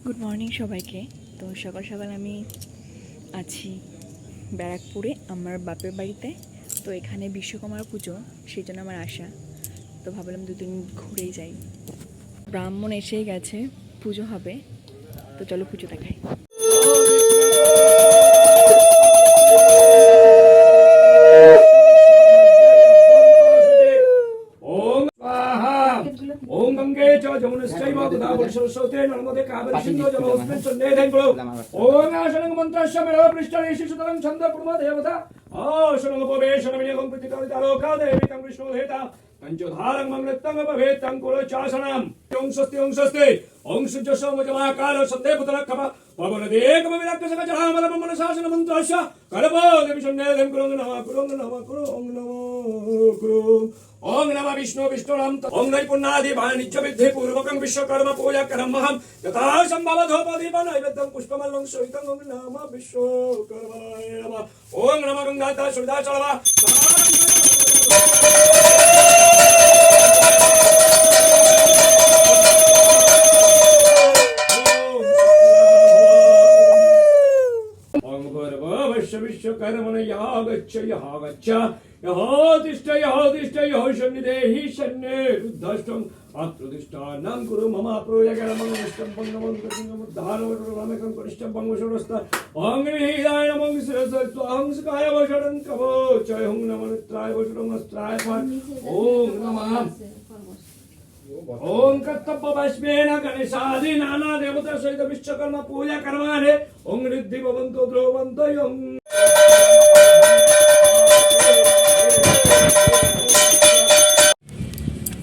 Good morning সবাইকে। তো সকাল সকাল আমি আছি ব্যারাকপুরে আমার বাপের বাড়িতে। তো এখানে বিশ্বকর্মার পুজো, সেই জন্য আমার আশা। তো ভাবলাম দুদিন ঘুরেই যাই। ব্রাহ্মণ এসেই গেছে, পুজো হবে। তো চলো পুজো দেখাই। ओम गंगे च जमुनश्चैव गोदावरी सरस्वती नर्मदे कावेरी सिन्धु जलस्मिन् सन्निधिं कुरु। ओम आशनं मन्त्रस्य मेव पृष्ठे शिशुतलं छन्द कुर्म देवता। आशनं उपवेशनमियं प्रतिकारितालोका देवी तं विष्णुधेता पञ्चधारं मङ्गलतं भवेत्तं कुलचासनं। ओम स्वस्ति ओम स्वस्ति ओम सूर्यस्य महाकाल सन्धे पुत्रखम पवनदेकमविराक्षसकजरामलम मनसासन मन्त्रस्य कल्पो देवी सन्निधिं कुरु नमः कुरु नमः कुरु ओम नमो कुरु। ओम नमः विष्णु विष्णुनाम ओम नैपुण्णादि वाणिज्य विद्धि पूर्वकं विश्वकर्मा पूजा करमहं यथा संभव धूपदीप नैवेद्यं पुष्पमल्लं सहितं ओम नमः विश्वकर्माय नमः। ओम नमः गंगाता सुविधा चलवा विश्वकर्मण यहा गच्छ यहा गच्छ यहा तिष्ठ शन्निदेहि शन्ये रुद्धष्टं आत्मदिष्टानं कुरु मम प्रोयगणमं निष्टं पङ्गमं कनिष्ठं पङ्गुषोरस्त अङ्गनिहिदाय नमः शिरसत्वं सुखाय वषडं कवच ओं नमः नेत्राय वषडं अस्त्राय ओं नमः ओम कर्तव्यवश्मेन गणेशादि नाना देवता सहित विश्वकर्मा पूजा करवाने ओम रिद्धि भवन्तो ध्रुवन्तो यं।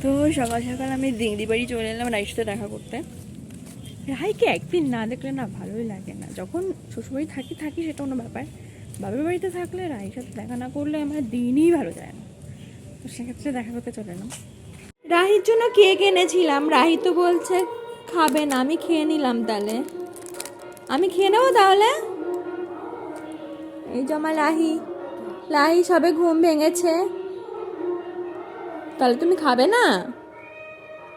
তো সকাল সকাল আমি দিংদি বাড়ি চলে এলাম রাইর সাথে দেখা করতে। রাইকে একদিন না দেখলে না ভালোই লাগে না। যখন শ্বশুরবাড়ি থাকি সেটা অন্য ব্যাপার, বাবার বাড়িতে থাকলে রাইর সাথে দেখা না করলে আমার দিনই ভালো যায় না। তো সেক্ষেত্রে দেখা করতে চলে এলাম। রাহির জন্য কেক এনেছিলাম, রাহি তো বলছে খাবে না, আমি খেয়ে নিলাম। তাহলে আমি খেয়ে নেবো তাহলে। এই যে আমার লাহি সবে ঘুম ভেঙেছে, তাহলে তুমি খাবে না?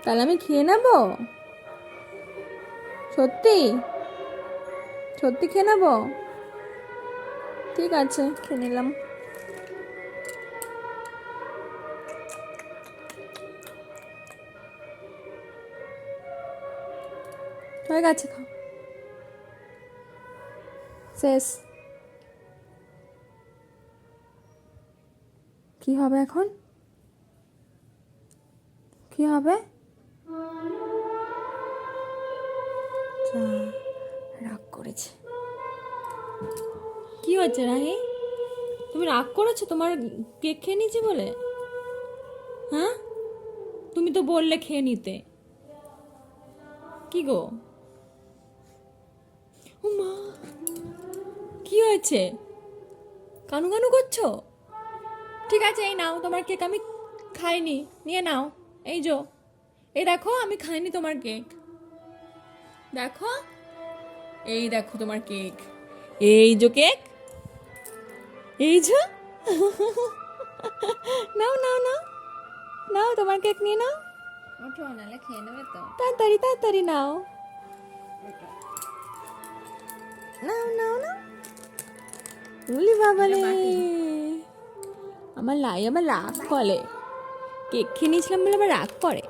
তাহলে আমি খেয়ে নেব? সত্যি সত্যি খেয়ে নেব? ঠিক আছে, খেয়ে নিলাম। হয়ে গেছে, খাও, শেষ। কি হবে এখন? কি হবে? রাগ করেছে। কি হচ্ছে রাহি? তুমি রাগ করেছো তোমার কেক খেয়ে নিয়েছি বলে? হ্যাঁ, তুমি তো বললে খেয়ে নিতে। কি গো? মা, কি হয়েছে? কানু কানু করছো? ঠিক আছে, এই নাও তোমার কেক। আমি খাইনি, নিয়ে নাও। এই যো, এই দেখো, আমি খাইনি তোমার কেক। দেখো, এই দেখো তোমার কেক। এই যো কেক, এই যো। নাও নাও নাও নাও, তোমার কেক নিয়ে নাও। ওঠো, নাহলে খেয়ে নেবে তো। তাড়াতাড়ি তাড়াতাড়ি নাও নাও নাও নাও। বলি বাবালে, আমার লাই আবার রাগ করে। কেক খেয়ে নিয়েছিলাম বলে আবার রাগ করে।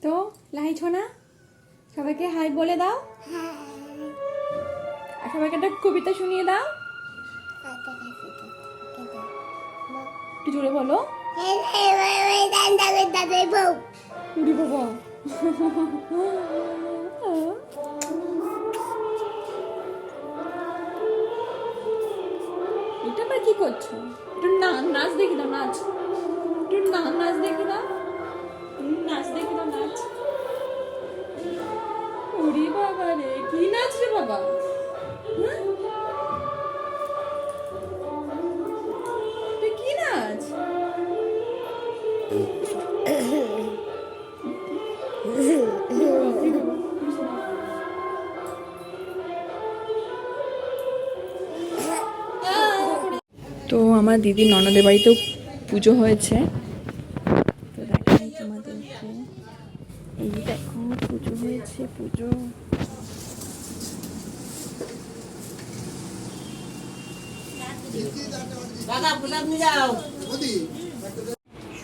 তো লাই ছোনা, সবাইকে হাই বলে দাও। আর সবাইকে একটা কবিতা শুনিয়ে দাও। একটু জোরে বলো। উড়ি বাবা, এটা আবার কি করছো? একটু নাচ দেখি দাও, নাচ। একটু নাচ দেখি দাও, নাচ দেখি দাও, নাচ। উড়ি বাবা রে, কি নাচ রে বাবা? কি নাচ? তো আমার দিদি ননদের বাড়িতেও পুজো হয়েছে, তো দেখাই তোমাদেরকে। এই দেখো পুজো হয়েছে, পুজো।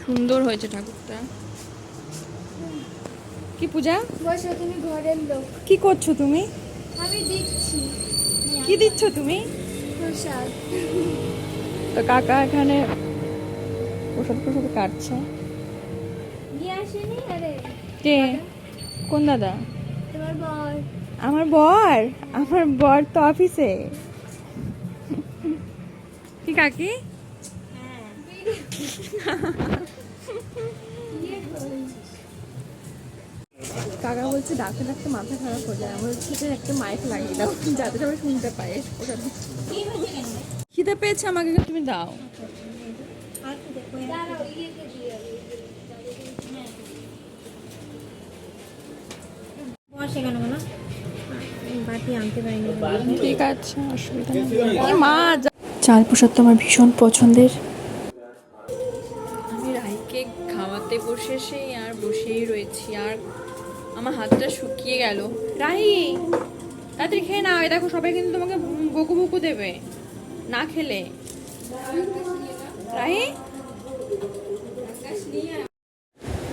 সুন্দর হয়েছে ঠাকুরটা। কি পূজা? বসো, তুমি ঘরের লোক। কি করছো তুমি? আমি দিচ্ছি কি দিচ্ছ তুমি? প্রসাদ। তো কাকা এখানে প্রসাদ প্রসাদ কাটছে। নিয়ে আসেনি? আরে কে? কোন দাদা? তোমার বর। আমার বর? আমার বর তো অফিসে। কি কাকি? কাকা বলছে ডাকতে ডাকতে মাথা খারাপ হয়ে যায়। আমার হচ্ছে যে একটা মাইক লাগিয়ে দাও যাতে সবাই শুনতে পায়। খিদে পেয়েছে, আমাকে তুমি দাও। দাঁড়াও, ইয়েকে দিয়ে বসে কেন না বাটি আনতে পারিনি। ঠিক আছে, অসুবিধা নেই। মা চাল প্রসাদ তো আমার ভীষণ পছন্দের। আমি রাইকে খাওয়াতে বসেছি আর বসেই রয়েছি, আর আমার হাতটা শুকিয়ে গেল। রাহি তাড়াতাড়ি খেয়ে নাও, দেখো সবাই কিন্তু তোমাকে বকু বকু দেবে না খেলে। রাহি,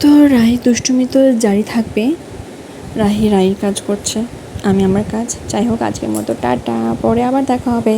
তো রাহি দুষ্টুমি তো জারি থাকবে। রাহির কাজ করছে, আমি আমার কাজ। যাই হোক, আজকের মতো টাটা, পরে আবার দেখা হবে।